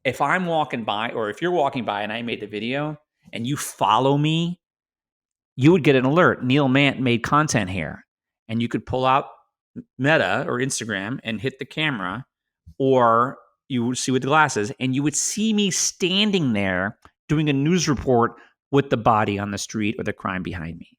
if I'm walking by or if you're walking by and I made the video and you follow me, you would get an alert. Neil Mandt made content here. And you could pull out Meta or Instagram and hit the camera, or you would see with the glasses and you would see me standing there doing a news report with the body on the street or the crime behind me.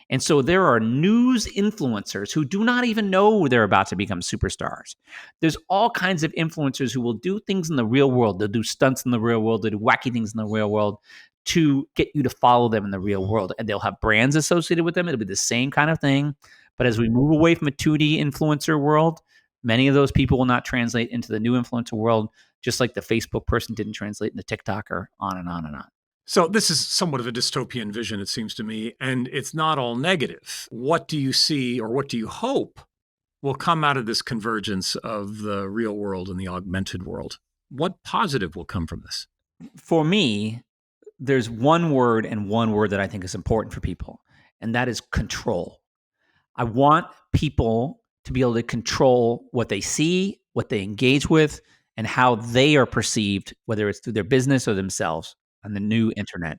And so there are news influencers who do not even know they're about to become superstars. There's all kinds of influencers who will do things in the real world. They'll do stunts in the real world. They'll do wacky things in the real world to get you to follow them in the real world. And they'll have brands associated with them. It'll be the same kind of thing. But as we move away from a 2D influencer world, many of those people will not translate into the new influencer world, just like the Facebook person didn't translate into TikTok, or on and on and on. So this is somewhat of a dystopian vision, it seems to me, and it's not all negative. What do you see, or what do you hope will come out of this convergence of the real world and the augmented world? What positive will come from this? For me, there's one word that I think is important for people, and that is control. I want people to be able to control what they see, what they engage with, and how they are perceived, whether it's through their business or themselves on the new internet.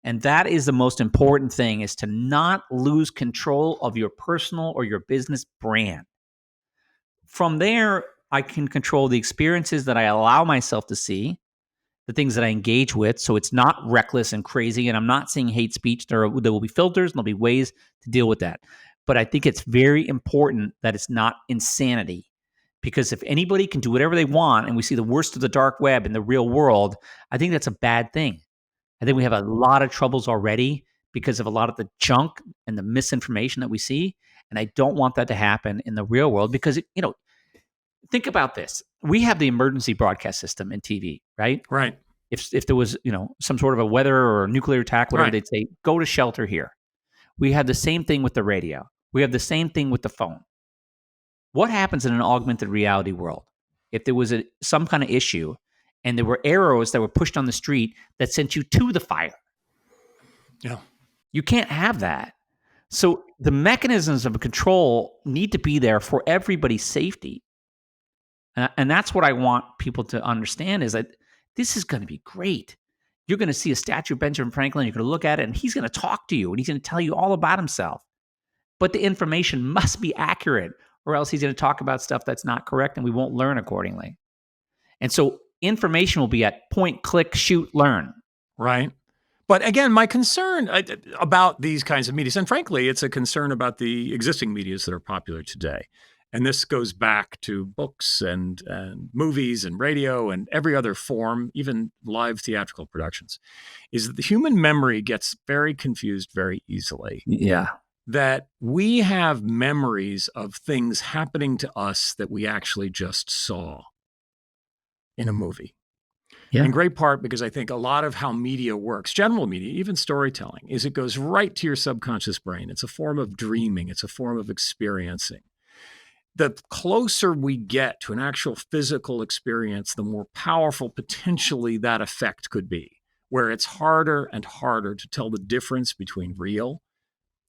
And that is the most important thing, is to not lose control of your personal or your business brand. From there, I can control the experiences that I allow myself to see, the things that I engage with, so it's not reckless and crazy, and I'm not seeing hate speech. There will be filters, and there'll be ways to deal with that. But I think it's very important that it's not insanity, because if anybody can do whatever they want and we see the worst of the dark web in the real world, I think that's a bad thing. I think we have a lot of troubles already because of a lot of the junk and the misinformation that we see. And I don't want that to happen in the real world because, think about this. We have the emergency broadcast system in TV, right? Right. If there was, some sort of a weather or a nuclear attack, whatever, they'd say, go to shelter here. We have the same thing with the radio. We have the same thing with the phone. What happens in an augmented reality world if there was some kind of issue and there were arrows that were pushed on the street that sent you to the fire? Yeah. You can't have that. So the mechanisms of control need to be there for everybody's safety. And that's what I want people to understand, is that this is going to be great. You're going to see a statue of Benjamin Franklin. You're going to look at it and he's going to talk to you and he's going to tell you all about himself. But the information must be accurate, or else he's going to talk about stuff that's not correct and we won't learn accordingly. And so information will be at point, click, shoot, learn. Right. But again, my concern about these kinds of medias, and frankly, it's a concern about the existing medias that are popular today. And this goes back to books and movies and radio and every other form, even live theatrical productions, is that the human memory gets very confused very easily. Yeah. That we have memories of things happening to us that we actually just saw in a movie. Yeah. In great part because I think a lot of how media works, general media, even storytelling, is it goes right to your subconscious brain. It's a form of dreaming. It's a form of experiencing. the closer we get to an actual physical experience, the more powerful potentially that effect could be, where it's harder and harder to tell the difference between real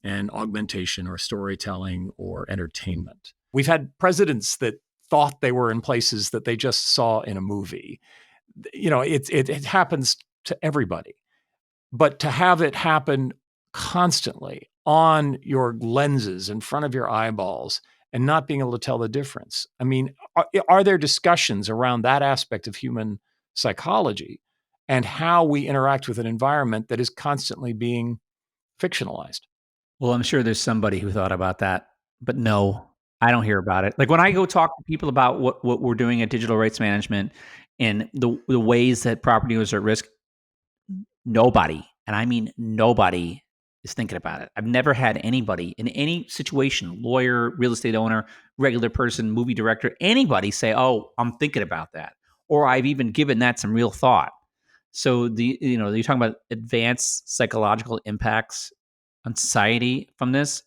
and augmentation or storytelling or entertainment. We've had presidents that thought they were in places that they just saw in a movie. It happens to everybody. But to have it happen constantly on your lenses in front of your eyeballs and not being able to tell the difference. I mean, are there discussions around that aspect of human psychology and how we interact with an environment that is constantly being fictionalized? Well, I'm sure there's somebody who thought about that, but no, I don't hear about it. Like when I go talk to people about what we're doing at digital rights management and the ways that property owners are at risk, nobody, and I mean nobody, is thinking about it. I've never had anybody in any situation, lawyer, real estate owner, regular person, movie director, anybody say, "Oh, I'm thinking about that," or I've even given that some real thought. So you're talking about advanced psychological impacts on society from this.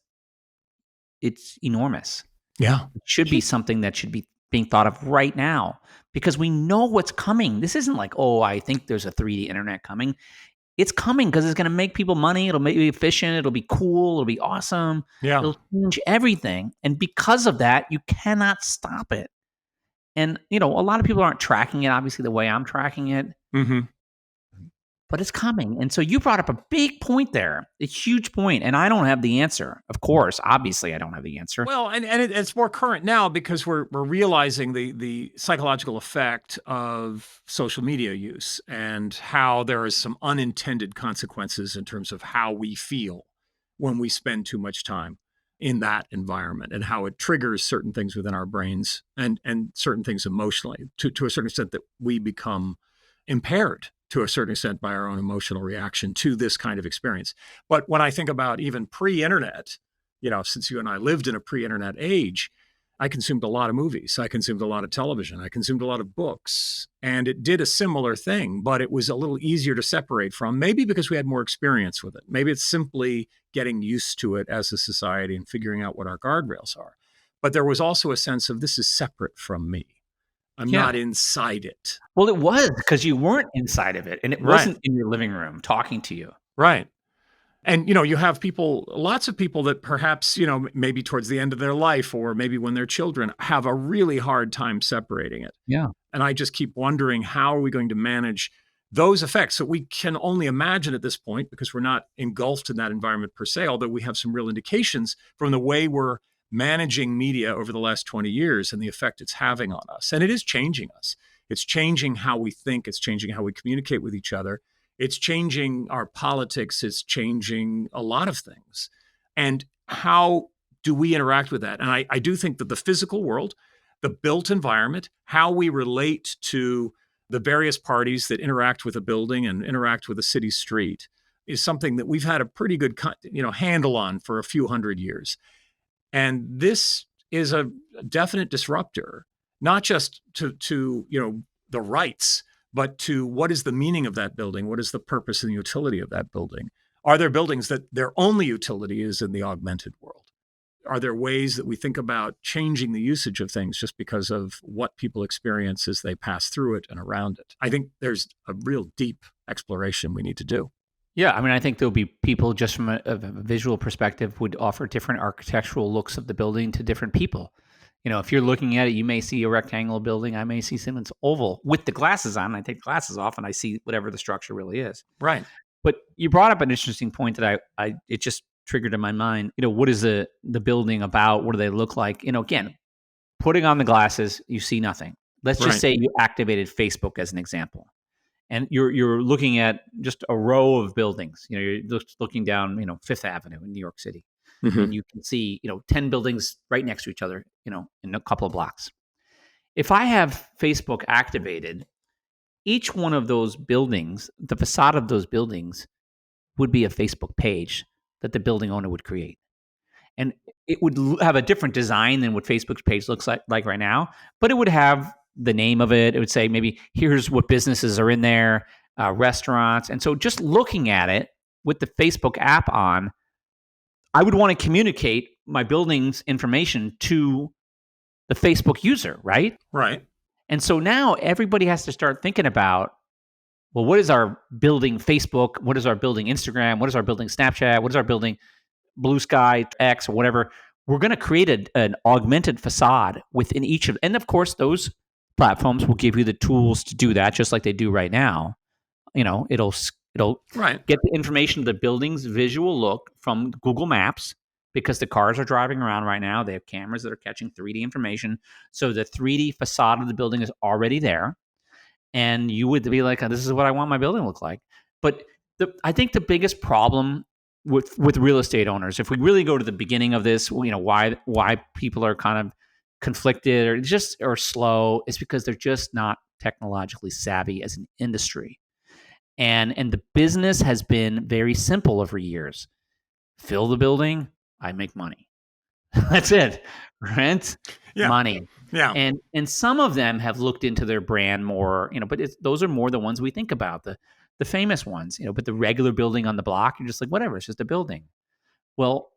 It's enormous. Yeah. It should be something that should be being thought of right now because we know what's coming. This isn't like, oh, I think there's a 3D internet coming. It's coming because it's going to make people money. It'll make you efficient. It'll be cool. It'll be awesome. Yeah. It'll change everything. And because of that, you cannot stop it. And, a lot of people aren't tracking it, obviously, the way I'm tracking it. Mm-hmm. But it's coming. And so you brought up a big point there, a huge point, and I don't have the answer. Of course, obviously I don't have the answer. Well, and it's more current now because we're realizing the psychological effect of social media use and how there is some unintended consequences in terms of how we feel when we spend too much time in that environment and how it triggers certain things within our brains and certain things emotionally to a certain extent that we become impaired to a certain extent by our own emotional reaction to this kind of experience. But when I think about even pre-internet, since you and I lived in a pre-internet age, I consumed a lot of movies. I consumed a lot of television. I consumed a lot of books. And it did a similar thing, but it was a little easier to separate from, maybe because we had more experience with it. Maybe it's simply getting used to it as a society and figuring out what our guardrails are. But there was also a sense of this is separate from me. I'm not inside it. Well, it was because you weren't inside of it and it wasn't in your living room talking to you. Right. And, you have lots of people that perhaps, maybe towards the end of their life or maybe when they're children have a really hard time separating it. Yeah. And I just keep wondering, how are we going to manage those effects? So we can only imagine at this point, because we're not engulfed in that environment per se, although we have some real indications from the way we're managing media over the last 20 years and the effect it's having on us. And it is changing us. It's changing how we think. It's changing how we communicate with each other. It's changing our politics. It's changing a lot of things. And how do we interact with that? And I do think that the physical world, the built environment, how we relate to the various parties that interact with a building and interact with a city street is something that we've had a pretty good handle on for a few hundred years. And this is a definite disruptor, not just to the rights, but to what is the meaning of that building? What is the purpose and the utility of that building? Are there buildings that their only utility is in the augmented world? Are there ways that we think about changing the usage of things just because of what people experience as they pass through it and around it? I think there's a real deep exploration we need to do. Yeah, I mean, I think there'll be people just from a visual perspective would offer different architectural looks of the building to different people. If you're looking at it, you may see a rectangular building. I may see someone's oval with the glasses on. I take the glasses off and I see whatever the structure really is. Right. But you brought up an interesting point that it just triggered in my mind. What is the building about? What do they look like? Again, putting on the glasses, you see nothing. Let's just say you activated Facebook as an example. And you're looking at just a row of buildings. You're looking down, Fifth Avenue in New York City, and you can see, 10 buildings right next to each other, in a couple of blocks. If I have Facebook activated, each one of those buildings, the facade of those buildings, would be a Facebook page that the building owner would create, and it would have a different design than what Facebook's page looks like right now, but it would have the name of it. It would say maybe here's what businesses are in there, restaurants. And so just looking at it with the Facebook app on, I would want to communicate my building's information to the Facebook user, right? Right. And so now everybody has to start thinking about, well, what is our building Facebook? What is our building Instagram? What is our building Snapchat? What is our building Blue Sky X or whatever? We're going to create an augmented facade within each of, and of course, those platforms will give you the tools to do that, just like they do right now. It'll Right. get the information of the building's visual look from Google Maps because the cars are driving around right now. They have cameras that are catching 3D information. So the 3D facade of the building is already there. And you would be like, this is what I want my building to look like. But I think the biggest problem with real estate owners, if we really go to the beginning of this, why people are kind of conflicted or slow, is because they're just not technologically savvy as an industry. And the business has been very simple over years. Fill the building, I make money. That's it. Rent, money. Yeah. And some of them have looked into their brand more, but those are more the ones we think about, the famous ones, but the regular building on the block, you're just like, whatever, it's just a building. Well,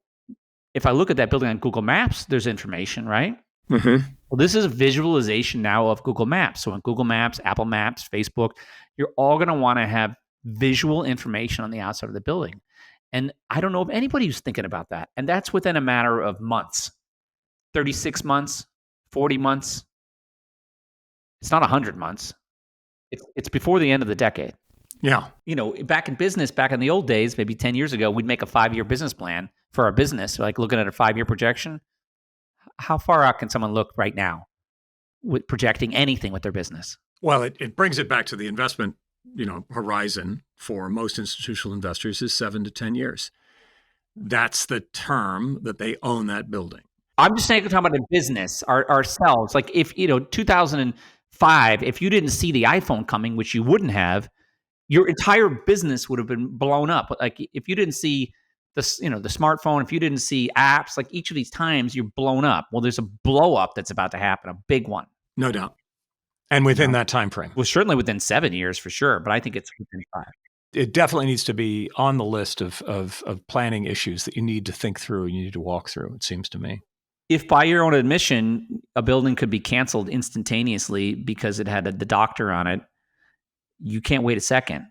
if I look at that building on Google Maps, there's information, right? Mm-hmm. Well, this is a visualization now of Google Maps. So on Google Maps, Apple Maps, Facebook, you're all going to want to have visual information on the outside of the building. And I don't know if anybody who's thinking about that. And that's within a matter of months, 36 months, 40 months. It's not 100 months. It's before the end of the decade. Yeah. Back in business, back in the old days, maybe 10 years ago, we'd make a 5-year business plan for our business, like looking at a 5-year projection. How far out can someone look right now with projecting anything with their business? Well, it brings it back to the investment, horizon for most institutional investors is 7 to 10 years. That's the term that they own that building. I'm just saying, talking about in business, ourselves. Like if 2005, if you didn't see the iPhone coming, which you wouldn't have, your entire business would have been blown up. Like if you didn't see the smartphone, if you didn't see apps, like each of these times you're blown up. Well, there's a blow up that's about to happen, a big one. No doubt. And within that time frame. Well, certainly within 7 years for sure, but I think it's within 5. It definitely needs to be on the list of planning issues that you need to think through, you need to walk through, it seems to me. If by your own admission, a building could be canceled instantaneously because it had the doctor on it, you can't wait a second.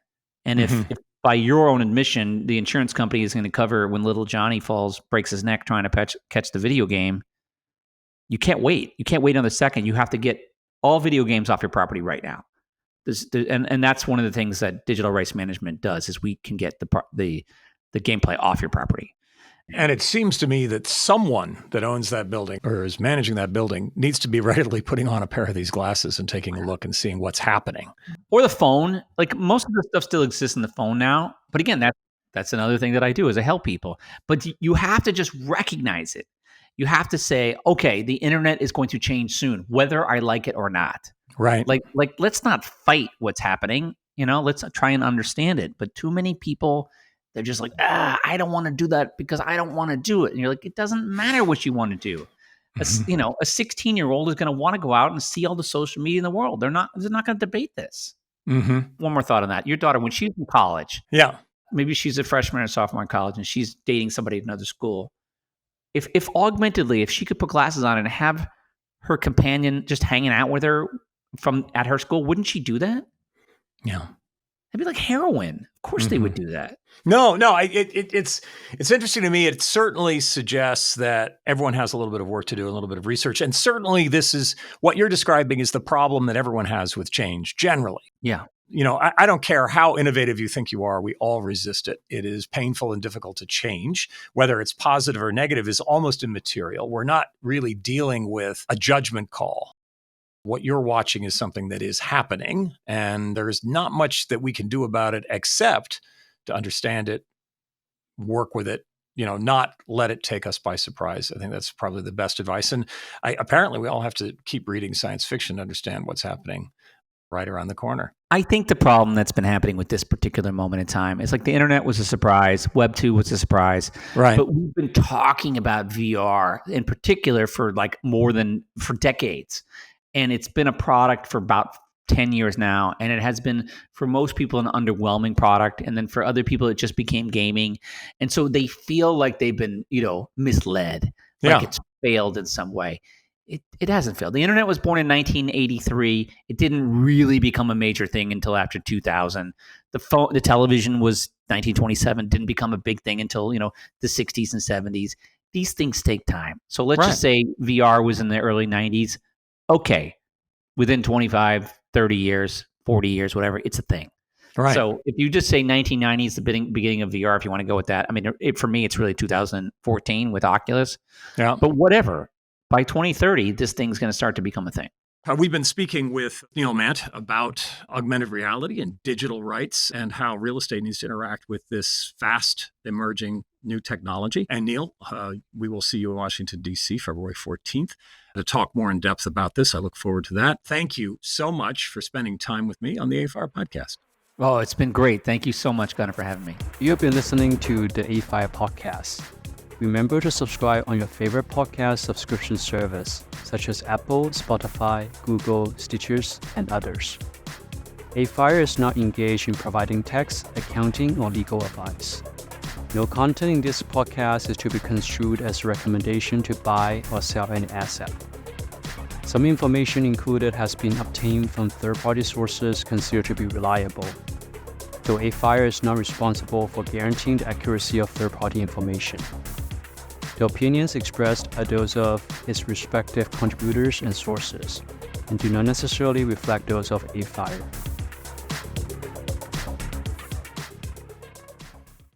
And if by your own admission, the insurance company is going to cover when little Johnny breaks his neck trying to catch the video game, you can't wait. You can't wait another second. You have to get all video games off your property right now. And that's one of the things that digital rights management does, is we can get the gameplay off your property. And it seems to me that someone that owns that building or is managing that building needs to be readily putting on a pair of these glasses and taking a look and seeing what's happening. Or the phone. Like most of the stuff still exists in the phone now. But again, that's another thing that I do is I help people. But you have to just recognize it. You have to say, okay, the internet is going to change soon, whether I like it or not. Right. Like let's not fight what's happening. Let's try and understand it. But too many people, they're just like, I don't want to do that because I don't want to do it. And you're like, it doesn't matter what you want to do. A 16-year-old is going to want to go out and see all the social media in the world. They're not going to debate this. Mm-hmm. One more thought on that. Your daughter, when she's in college, maybe she's a freshman or sophomore in college and she's dating somebody at another school. If augmentedly, if she could put glasses on and have her companion just hanging out with her at her school, wouldn't she do that? Yeah. It'd be like heroin. Of course they would do that. No. It's interesting to me. It certainly suggests that everyone has a little bit of work to do, a little bit of research. And certainly this is what you're describing is the problem that everyone has with change generally. Yeah. I don't care how innovative you think you are. We all resist it. It is painful and difficult to change. Whether it's positive or negative is almost immaterial. We're not really dealing with a judgment call. What you're watching is something that is happening, and there's not much that we can do about it except to understand it, work with it, not let it take us by surprise. I think that's probably the best advice. And apparently we all have to keep reading science fiction to understand what's happening right around the corner. I think the problem that's been happening with this particular moment in time is like the internet was a surprise. Web 2 was a surprise. Right. But we've been talking about VR in particular for decades. And it's been a product for about 10 years now. And it has been, for most people, an underwhelming product. And then for other people, it just became gaming. And so they feel like they've been, misled, like it's failed in some way. It hasn't failed. The internet was born in 1983. It didn't really become a major thing until after 2000. The television was 1927. Didn't become a big thing until the 60s and 70s. These things take time. So let's just say VR was in the early 90s. Okay, within 25, 30 years, 40 years, whatever, it's a thing. Right. So if you just say 1990 is the beginning of VR, if you want to go with that, I mean, for me, it's really 2014 with Oculus. Yeah. But whatever. By 2030, this thing's going to start to become a thing. We've been speaking with Neil Mandt about augmented reality and digital rights and how real estate needs to interact with this fast emerging new technology. And Neil, we will see you in Washington, D.C., February 14th to talk more in depth about this. I look forward to that. Thank you so much for spending time with me on the AFIRE podcast. Oh, it's been great. Thank you so much, Gunnar, for having me. You have been listening to the AFIRE podcast. Remember to subscribe on your favorite podcast subscription service, such as Apple, Spotify, Google, Stitchers, and others. AFIRE is not engaged in providing tax, accounting, or legal advice. No content in this podcast is to be construed as a recommendation to buy or sell any asset. Some information included has been obtained from third-party sources considered to be reliable, though AFIRE is not responsible for guaranteeing the accuracy of third-party information. The opinions expressed are those of its respective contributors and sources, and do not necessarily reflect those of AFIRE.